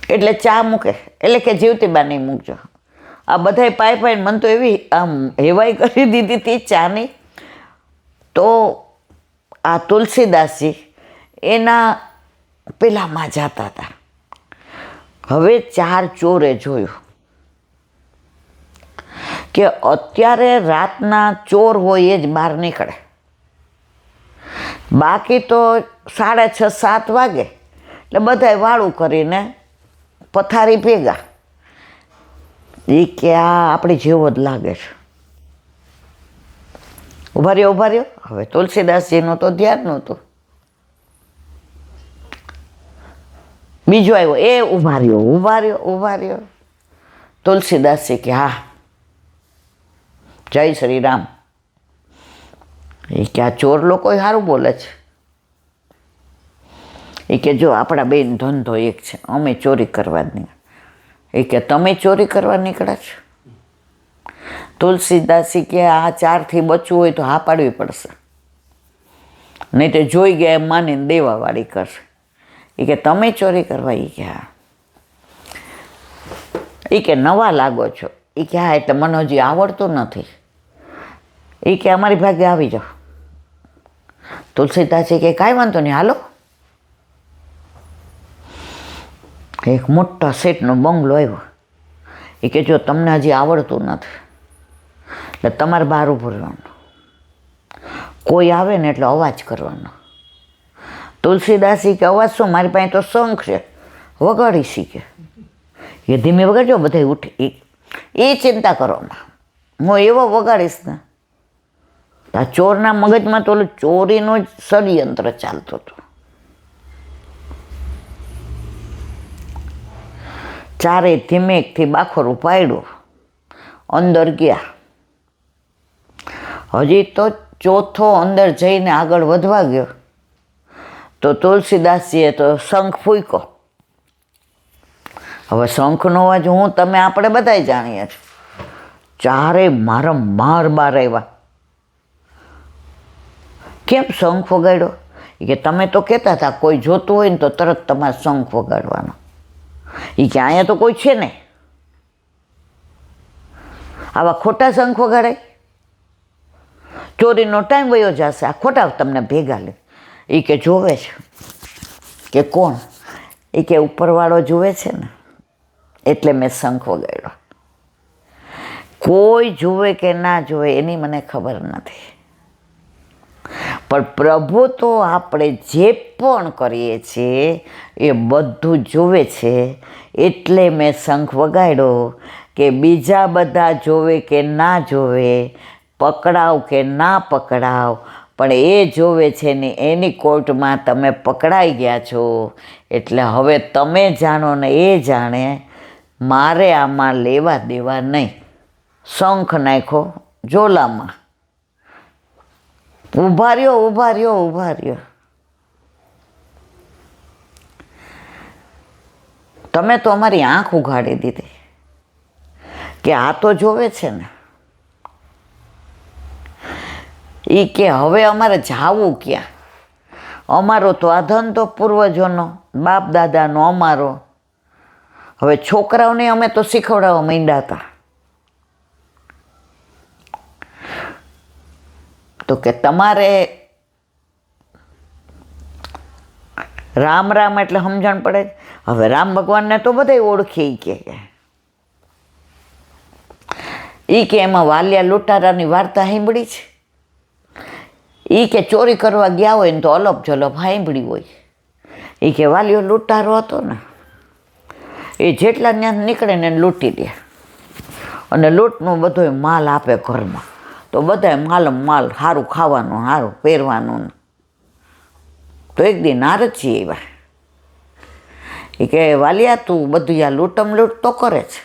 એટલે ચા મૂકે, એટલે કે જીવતીબા નહીં મૂકજો. આ બધાય પાઈને મને તો એવી આમ હેવાઈ કરી દીધી હતી ચાની. તો આ તુલસીદાસજી એના પેલામાં જતા હતા. હવે 4 ચોરે જોયું કે અત્યારે રાતના ચોર હોય એ જ બહાર નીકળે, બાકી તો 6:30-7 વાગે એટલે બધાય વાળું કરીને પથારી ભેગા. એ કે આ આપણી જેવો જ લાગે છે. ઉભા રહ્યો. હવે તુલસીદાસજીનું તો ધ્યાન નહોતું. બીજો આવ્યો, એ ઉભા રહ્યો. તુલસીદાસજી કે હા, જય શ્રી રામ. એ કે આ ચોર લોકો સારું બોલે છે. એ કે જો આપણા બેન ધંધો એક છે, અમે ચોરી કરવા જ નહીં. એ કે તમે ચોરી કરવા નીકળ્યા છો? તુલસીદાસજી કે આ 4થી બચવું હોય તો હા પાડવી પડશે, નહીં તો જોઈ ગયા એમ માનીને દેવાવાળી કરશે. એ કે તમે ચોરી કરવા? એ કે હા. એ કે નવા લાગો છો? એ કે હા, એટલે મને હજી આવડતું નથી. એ કે અમારી ભાગે આવી જાઓ. તુલસીદાસજી કે કાંઈ વાંધો નહીં, હાલો. એક મોટા સેટનો બંગલો આવ્યો. એ કે જો તમને હજી આવડતું નથી એટલે તમારે બહાર ઊભું રહેવાનું, કોઈ આવે ને એટલે અવાજ કરવાનો. તુલસીદાસજી કે અવાજ શું, મારી પાસે તો શંખ છે, વગાડી શીખે. એ ધીમે વગાડજો, બધા ઉઠે. એ ચિંતા કરવામાં હું એવો વગાડીશ ને. આ ચોરના મગજમાં તો ચોરીનું જ ષડયંત્ર ચાલતું હતું. 4 ધીમેકથી બાખોરું પાડ્યું, અંદર ગયા. હજી તો 4થો અંદર જઈને આગળ વધવા ગયો તો તુલસીદાસજીએ તો શંખ ફૂંક્યો. હવે શંખનો અવાજ તમે આપણે બધાય જાણીએ છીએ. 4 માર બાર આવ્યા. કેમ શંખ વગાડ્યો? કે તમે તો કહેતા હતા કોઈ જોતું હોય ને તો તરત તમારે શંખ વગાડવાનો. એ કે અહીંયા તો કોઈ છે ને, આવા ખોટા શંખ વગાડાય? ચોરીનો ટાઈમ વયો જશે, આ ખોટા તમને ભેગા લે. એ કે જોવે છે. કે કોણ? એ કે ઉપરવાળો જુએ છે ને એટલે મેં શંખ વગાડ્યો. કોઈ જુએ કે ના જુએ એની મને ખબર નથી, પણ પ્રભુ તો આપણે જે પણ કરીએ છીએ એ બધું જુએ છે. એટલે મેં શંખ વગાડ્યો કે બીજા બધા જોવે કે ના જોવે, પકડાવ કે ના પકડાવ, પણ એ જોવે છે ને એની કોર્ટમાં તમે પકડાઈ ગયા છો. એટલે હવે તમે જાણો ને એ જાણે, મારે આમાં લેવા દેવા નહીં. શંખ નાખો ઝોલામાં. ઊભા રહ્યો. તમે તો અમારી આંખ ઉઘાડી દીધી કે આ તો જોવે છે ને. એ કે હવે અમારે જાવું ક્યાં? અમારો તો આ ધંધો પૂર્વજોનો, બાપ દાદાનો અમારો. હવે છોકરાઓને અમે તો શીખવડાવવા માંડ્યા હતા. તો કે તમારે રામ રામ એટલે સમજણ પડે. હવે રામ ભગવાનને તો બધા ઓળખે. કે એમાં વાલિયા લૂંટારાની વાર્તા સાંભળી છે. કે ચોરી કરવા ગયા હોય ને તો અલપ જલપ સાંભળી હોય. કે વાલિયો લૂંટારો હતો ને, એ જેટલા ત્યાં નીકળે ને એને લૂંટી દે અને લૂંટનું બધો માલ આપે ઘરમાં. તો બધા માલ સારું ખાવાનું, સારું પહેરવાનું. તો એક દી નારદજી આવ્યા. કે વાલિયા તું બધું આ લૂંટમ લૂંટ તો કરે છે,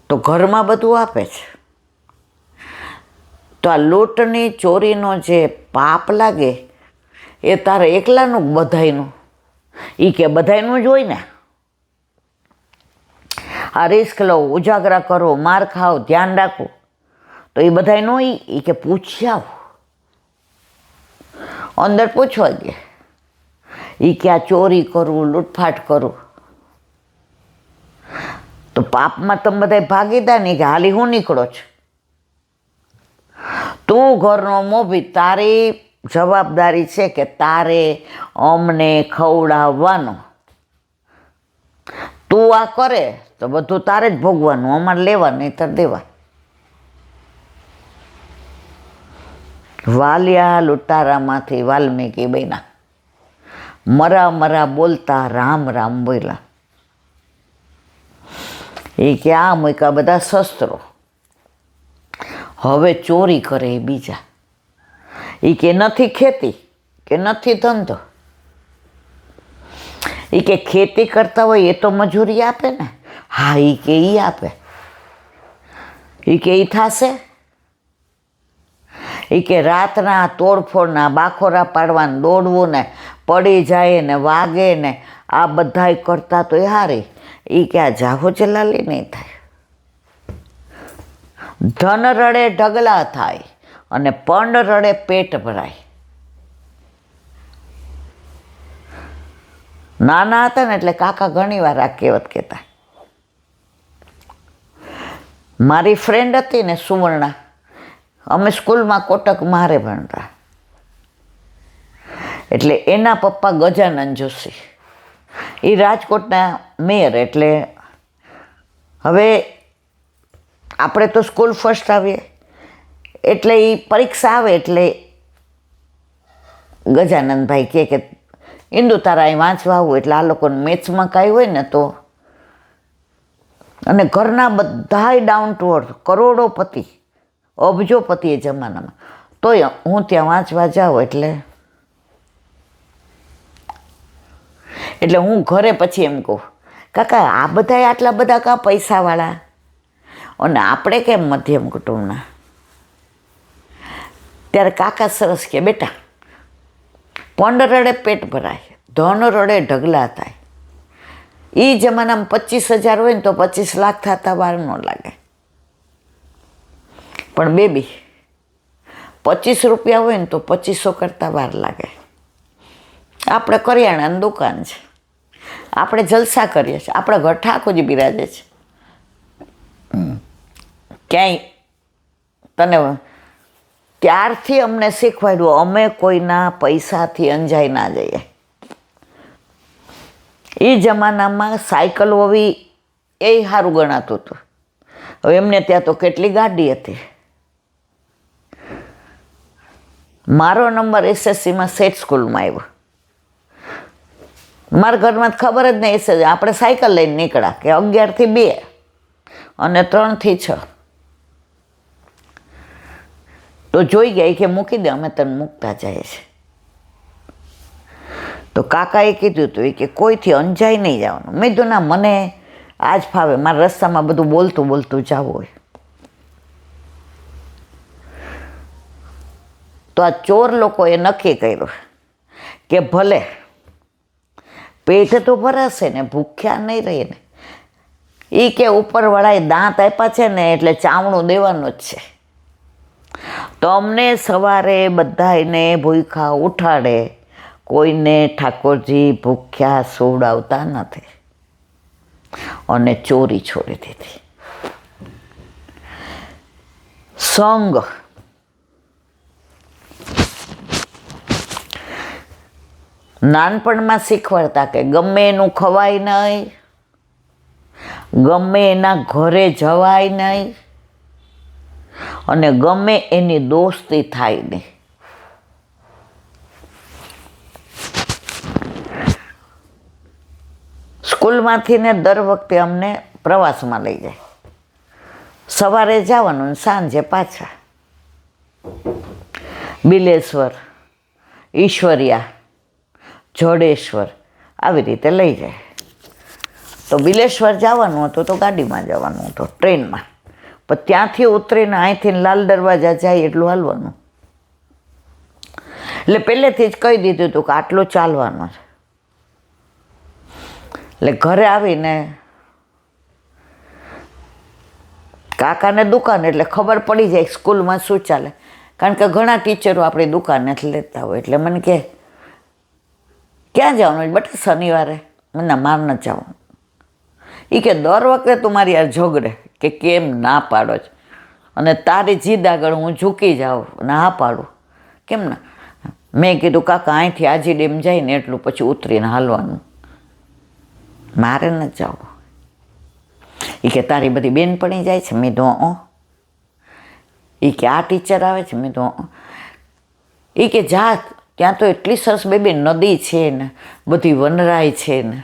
તો ઘરમાં બધું આપે છે, તો આ લૂંટની ચોરીનો જે પાપ લાગે એ તારે એકલાનું બધાયનું? કે બધાયનું જ હોય ને. આ રિસ્ક લો, ઉજાગરા કરો, માર ખાઓ, ધ્યાન રાખો, તો એ બધાય નો. કે પૂછી આવો. અંદર પૂછવા ગયા. એ કે આ ચોરી કરું, લૂંટફાટ કરું. તો પાપમાં તમે બધા ભાગીદાર નહીં કે હાલી હું નીકળો છો. તું ઘરનો મોભી, તારી જવાબદારી છે કે તારે અમને ખવડાવવાનો. તું આ કરે તો બધું તારે જ ભોગવાનું, અમારે લેવા નહીંતર દેવા. વાલિયા લૂંટારામાંથી વાલ્મીકી બન્યા, મરા મરા બોલતા રામ રામ બોલ્યા. એ કે આ મૂક્યા બધા શસ્ત્રો, હવે ચોરી કરે એ બીજા. એ કે નથી ખેતી કે નથી ધંધો. એ કે ખેતી કરતા હોય એ તો મજૂરી આપે ને. હા, એ કે એ આપે. એ કે એ થશે. એ કે રાતના તોડફોડના બાખોરા પાડવાનું દોડવું ને પડી જાય ને વાગે ને આ બધાય કરતા તો એ હારી. એ કે આ જાહો જલાલી નહીં થાય. ધન રડે ઢગલા થાય અને પંડ રડે પેટ ભરાય. નાના હતા ને એટલે કાકા ઘણી વાર આ કહેવત કહેતા. મારી ફ્રેન્ડ હતી ને સુવર્ણા, અમે સ્કૂલમાં કોટક મારે ભણતા. એટલે એના પપ્પા ગજાનન જોશી, એ રાજકોટના મેયર. એટલે હવે આપણે તો સ્કૂલ ફર્સ્ટ આવીએ, એટલે એ પરીક્ષા આવે એટલે ગજાનંદભાઈ કહે કે ઇન્દુ તારા અહીં વાંચવા આવું. એટલે આ લોકોને મેથ્સમાં કાંઈ હોય ને તો, અને ઘરના બધાય ડાઉન ટુ અર્થ, કરોડોપતિ અબજોપતિ એ જમાનામાં, તોય હું ત્યાં વાંચવા જાઉં. એટલે હું ઘરે પછી એમ કહું, કાકા આ બધાય આટલા બધા કાં પૈસાવાળા અને આપણે કેમ મધ્યમ કુટુંબના. ત્યારે કાકા સરસ કે બેટા, પંડ રડે પેટ ભરાય, ધન રડે ઢગલા થાય. એ જમાનામાં 25,000 હોય ને તો 25 લાખ થતા વાર ન લાગે. પણ બેબી 25 રૂપિયા હોય ને તો 2500 કરતાં વાર લાગે. આપણે કરિયાણાની દુકાન છે, આપણે જલસા કરીએ છીએ, આપણા ઘર ઠાકોર જ બિરાજે છે. ક્યાંય તને ત્યારથી અમને શીખવાડ્યું, અમે કોઈના પૈસાથી અંજાઈ ના જઈએ. એ જમાનામાં સાયકલ હોવી એ સારું ગણાતું હતું. હવે એમને ત્યાં તો કેટલી ગાડી હતી. મારો નંબર SSCમાં સેટ સ્કૂલમાં આવ્યો. મારા ઘરમાં ખબર જ નહીં. એસએસ આપણે સાયકલ લઈને નીકળ્યા કે 11 થી 2 અને 3 થી 6. તો જોઈ ગયા કે મૂકી દે, અમે તને મૂકતા જાય છે. તો કાકાએ કીધું હતું કે કોઈથી અંજાઈ નહીં જવાનું. મેં કીધું ના, મને આજ ફાવે, મારા રસ્તામાં બધું બોલતું બોલતું જવું હોય. તો આ ચોર લોકોએ નક્કી કર્યું કે ભલે પેટ તો ભરાશે ને, ભૂખ્યા નહીં રહીએ ને. એ કે ઉપરવાળાએ દાંત આપ્યા છે ને એટલે ચામડું દેવાનું જ છે. તો અમને સવારે બધાને ભૂખ્યા ઉઠાડે, કોઈને ઠાકોરજી ભૂખ્યા સુવડાવતા નથી. અને ચોરી છોડી દીધી. સંગ નાનપણમાં શીખવાડતા કે ગમે એનું ખવાય નહીં, ગમે એના ઘરે જવાય નહીં, અને ગમે એની દોસ્તી થાય નહીં. સ્કૂલમાંથી ને દર વખતે અમને પ્રવાસમાં લઈ જાય. સવારે જવાનું ને સાંજે પાછા. બિલેશ્વર, ઈશ્વરિયા, જોડેશ્વર આવી રીતે લઈ જાય. તો બિલેશ્વર જવાનું હતું તો ગાડીમાં જવાનું હતું, ટ્રેનમાં. પણ ત્યાંથી ઉતરીને અહીંથી લાલ દરવાજા જાય એટલું હાલવાનું. એટલે પહેલેથી જ કહી દીધું હતું કે આટલું ચાલવાનું છે. એટલે ઘરે આવીને કાકાને દુકાન એટલે ખબર પડી જાય સ્કૂલમાં શું ચાલે. કારણ કે ઘણા ટીચરો આપણી દુકાનેથી લેતા હોય. એટલે મને કહે ક્યાં જવાનું? બેટા શનિવારે. મને માર ન જાઓ. એ કે દર વખતે તું મારી યાર ઝઘડે કે કેમ ના પાડો જ, અને તારી જીદ આગળ હું ઝૂકી જાઉં અને હા પાડું, કેમ ના? મેં કીધું કાકા અહીંથી આજી ડેમ જાય ને એટલું પછી ઉતરીને હાલવાનું, મારે ન જાઓ. એ કે તારી બધી બેનપણી જાય છે? મેં તો એ કે આ ટીચર આવે છે? મેં તો એ કે જા, ત્યાં તો એટલી સરસ બેબી નદી છે ને બધી વનરાય છે ને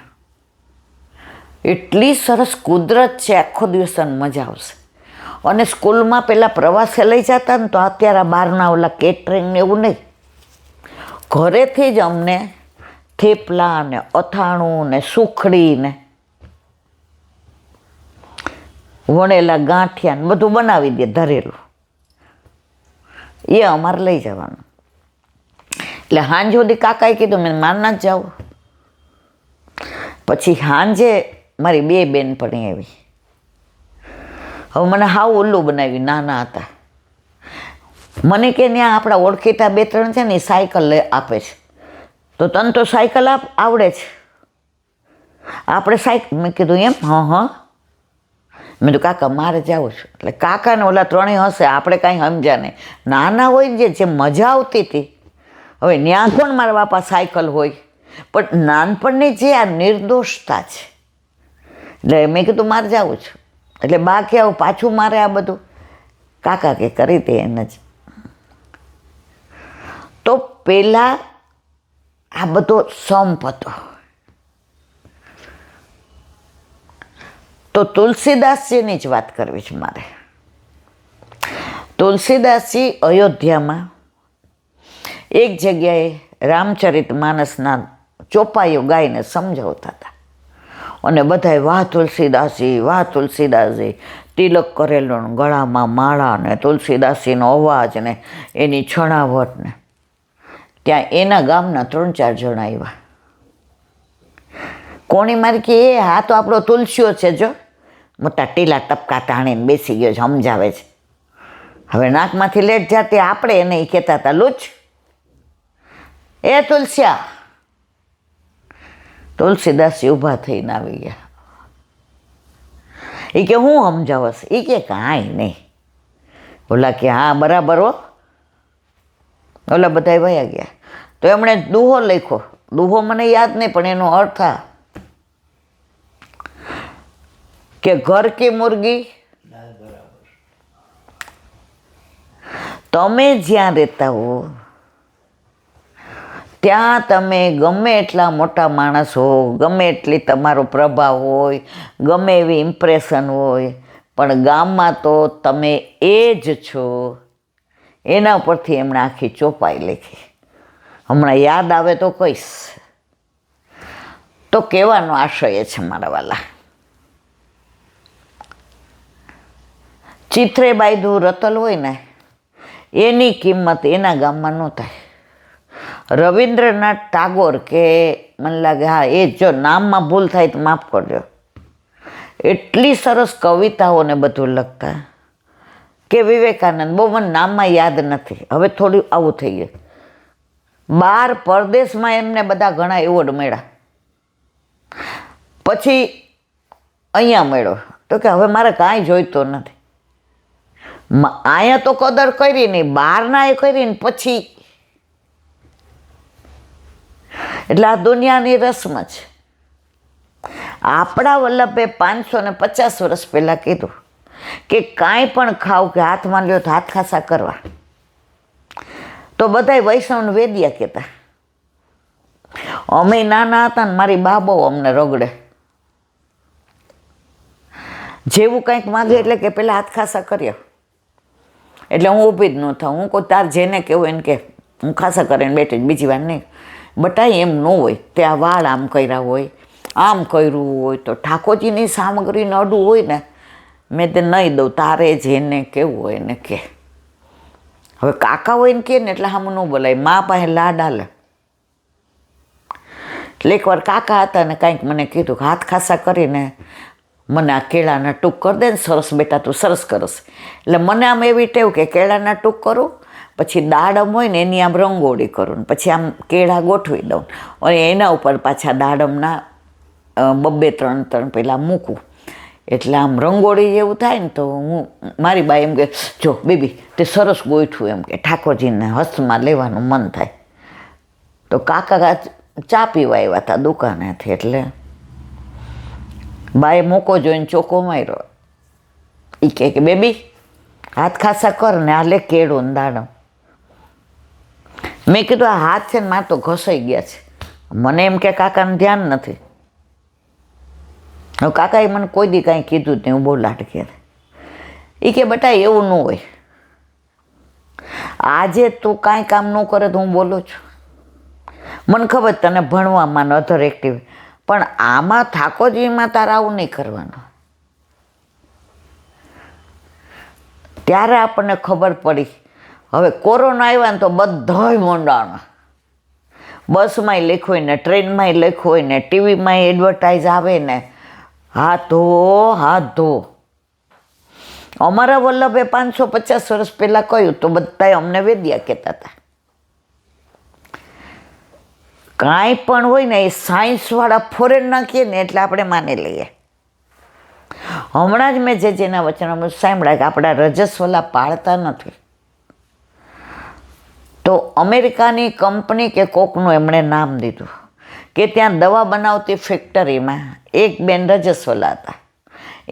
એટલી સરસ કુદરત છે, આખો દિવસ મજા આવશે. અને સ્કૂલમાં પહેલાં પ્રવાસે લઈ જતા ને તો અત્યારે બહારના ઓલા કેટરિંગ ને એવું નહીં, ઘરેથી જ અમને થેપલા ને અથાણું ને સુખડી ને વણેલા ગાંઠિયા ને બધું બનાવી દે ધરેલું, એ અમારે લઈ જવાનું. એટલે સાંજ સુધી કાકાએ કીધું મેં મારના જ જાઉં. પછી સાંજે મારી 2 બેનપણી આવી. હવે મને હાવ ઉલ્લું બનાવી, નાના હતા. મને કે ત્યાં આપણા ઓળખીતા 2-3 છે ને એ સાયકલ આપે છે, તો તને તો સાયકલ આવડે છે, આપણે સાયકલ. મેં કીધું એમ? હા. મેં તો કાકા મારે જાવું છું. એટલે કાકાને ઓલા 3 હશે, આપણે કાંઈ સમજ્યા નહીં. નાના હોય જે મજા આવતી હતી. હવે ત્યાં કોણ મારા બાપા સાયકલ હોય, પણ નાનપણની જે આ નિર્દોષતા છે, એટલે મેં કીધું મારે જાવું છું. એટલે બા કે આવું પાછું મારે આ બધું? કાકા કે કરી દે એને જ. તો પહેલાં આ બધો સંપ હતો. તો તુલસીદાસજીની જ વાત કરવી છે મારે. તુલસીદાસજી અયોધ્યામાં એક જગ્યાએ રામચરિત માનસના ચોપાઈઓ ગાઈને સમજાવતા હતા, અને બધાએ વાહ તુલસીદાસજી, વાહ તુલસીદાસજી, તિલક કરેલો ને ગળામાં માળા ને તુલસીદાસજીનો અવાજ ને એની છણાવટ ને. ત્યાં એના ગામના 3-4 જણા આવ્યા. કોણી મારી કે એ હા તો આપણો તુલસીઓ છે, જો મોટા ટીલા ટપકા તાણીને બેસી ગયો છે, સમજાવે છે. હવે નાકમાંથી લેટ જાતી આપણે એને કહેતા હતા લૂચ, એ તુલસિયા. તુલસીદાસજી ઊભા થઈને આવી ગયા. એ કે હું સમજાવશ? એ કે કાંઈ નહીં. ઓલા કે હા બરાબર હો. ઓલા બધા વયા ગયા. તો એમણે દુહો લખ્યો. દુહો મને યાદ નહીં, પણ એનો અર્થ આ કે ઘર કી મુર્ગી, તમે જ્યાં રહેતા હો ત્યાં તમે ગમે એટલા મોટા માણસ હો, ગમે એટલી તમારો પ્રભાવ હોય, ગમે એવી ઇમ્પ્રેશન હોય, પણ ગામમાં તો તમે એ જ છો. એના ઉપરથી એમણે આખી ચોપાઈ લખી. હમણાં યાદ આવે તો કહીશ. તો કહેવાનો આશય છે મારા વાલા, ચિત્રે બાયધું રતલ હોય ને એની કિંમત એના ગામમાં ન થાય. રવિન્દ્રનાથ ટાગોર કે મને લાગે હા એ, જો નામમાં ભૂલ થાય તો માફ કરજો, એટલી સરસ કવિતાઓને બધું લખતા. કે વિવેકાનંદ, બહુ મને નામમાં યાદ નથી, હવે થોડું આવું થઈ ગયું. 12 પરદેશમાં એમને બધા ઘણા એવોર્ડ મળ્યા. પછી અહીંયા મળ્યો તો કે હવે મારે કાંઈ જોઈતો નથી. અહીંયા તો કદર કરી નહીં, બહારના એ કરી ને પછી. એટલે આ દુનિયાની રસમ છે. આપણા વલ્લભે 550 વર્ષ પહેલાં કીધું કે કાંઈ પણ ખાવ કે હાથમાં લ્યો તો હાથ ખાસા કરવા. તો બધાય વૈષ્ણવ વેદ્યા કહેતા. અમે નાના હતા ને મારી બા બહુ અમને રગડે. જેવું કંઈક માગે એટલે કે પેલા હાથ ખાસા કર્યો. એટલે હું ઊભી જ ન થાઉં. હું કોઈ તાર જેને કહેવું એને કે હું ખાસા કરીને બેઠી, બીજી વાર નહીં. બટાય એમ ન હોય. ત્યાં વાળ આમ કર્યા હોય, આમ કર્યું હોય, તો ઠાકોરજીની સામગ્રીને અડું હોય ને, મેં તે નહીં દઉં, તારે જેને કહેવું હોય એને કે. હવે કાકા હોય ને કે ને એટલે આમ ન બોલાય, મા પાસે લાડ હાલે. એટલે એકવાર કાકા હતા ને કાંઈક મને કીધું કે હાથ ખાસા કરીને મને આ કેળાના ટૂંક કરી દે ને, સરસ બેટા તું સરસ કરસ. એટલે મને આમ એવી ટેવ કે કેળાના ટૂંક કરું, પછી દાડમ હોય ને એની આમ રંગોળી કરું, પછી આમ કેળા ગોઠવી દઉં અને એના ઉપર પાછા દાડમના 2-3 પેલા મૂકું, એટલે આમ રંગોળી જેવું થાય ને. તો મારી બા એમ કે, જો બેબી તે સરસ ગોઠવું, એમ કે ઠાકોરજીને હસ્તમાં લેવાનું મન થાય. તો કાકા ચા પીવા આવ્યા હતા દુકાનેથી, એટલે બાએ મોકો જોઈને ચોખ્ખો માર્યો. એ કે બેબી હાથ ખાસા કર ને આ લે કેળું ને દાડમ. મેં કીધું આ હાથ છે ને મારે તો ઘસાઈ ગયા છે. મને એમ કે કાકાને ધ્યાન નથી. હવે કાકાએ મને કોઈ દી કાંઈ કીધું જ નહીં, હું બહુ લાડકી હતી. એ કે બેટા એવું ન હોય, આજે તું કાંઈ કામ ન કરે તો હું બોલું છું. મને ખબર તને ભણવામાં અધર એક્ટિવ, પણ આમાં ઠાકોરજીમાં તારે આવું નહીં કરવાનું. ત્યારે આપણને ખબર પડી. હવે કોરોના આવ્યા ને તો બધાય મોંડાણા, બસમાંય લખ્યું હોય ને, ટ્રેનમાંય લખ્યું હોય ને, ટીવીમાંય એડવર્ટાઇઝ આવે ને, હાથ ધો હાથ ધો. અમારા વલ્લભે 550 વર્ષ પહેલાં કહ્યું તો બધાએ અમને વેદ્યા કહેતા હતા. કાંઈ પણ હોય ને એ સાયન્સવાળા ફોરેનના કહે ને એટલે આપણે માની લઈએ. હમણાં જ મેં જેના વચનો સાંભળ્યા કે આપણા રજસ્વલા પાળતા નથી. તો અમેરિકાની કંપની કે કોકનું એમણે નામ દીધું કે ત્યાં દવા બનાવતી ફેક્ટરીમાં એક બેન રજસ્વલા હતા.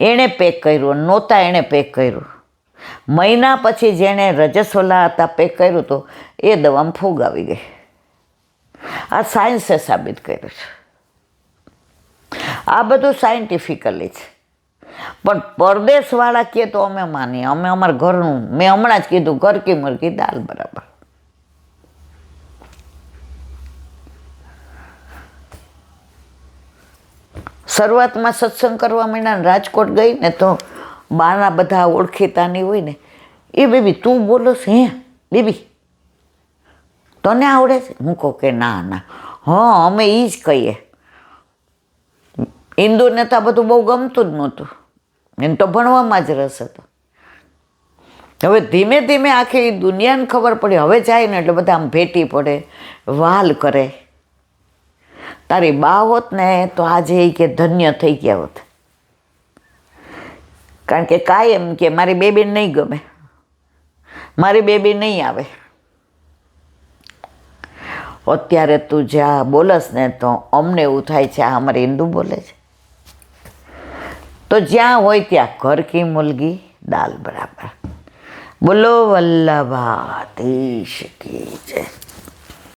એણે પેક કર્યું, નહોતા એણે પેક કર્યું. મહિના પછી જેણે રજસ્વલા હતા પેક કર્યું તો એ દવામાં ફૂગ આવી ગઈ. આ સાયન્સે સાબિત કર્યું છે. આ બધું સાયન્ટિફિકલી છે. પણ પરદેશવાળા કહે તો અમે માનીએ. અમે અમારા ઘરનું, મેં હમણાં જ કીધું, ઘર કી મુર્ગી દાલ બરાબર. શરૂઆતમાં સત્સંગ કરવા માંડ્યા, રાજકોટ ગઈ ને તો બાના બધા ઓળખીતાની હોય ને, એ બેબી તું બોલો છે હે બેબી તને આવડે છે? હું કહું કે ના ના, હા અમે એ જ કહીએ. ઇન્દુરને તો આ બધું બહુ ગમતું જ નહોતું, એને તો ભણવામાં જ રસ હતો. હવે ધીમે ધીમે આખી દુનિયાને ખબર પડી. હવે જાય ને એટલે બધા આમ ભેટી પડે, વાલ કરે. તારી બા હોત ને તો આજે એ કે ધન્ય થઈ ગયા હોત. કારણ કે કાયમ કે મારી બેબી નહીં ગમે, મારી બેબી નહીં આવે. અત્યારે તું જ્યાં બોલસ ને તો અમને એવું થાય છે આ અમારી હિન્દુ બોલે છે. તો જ્યાં હોય ત્યાં ઘર કી મુલગી દાલ બરાબર. બોલો વલ્લભાધીશ કી જય.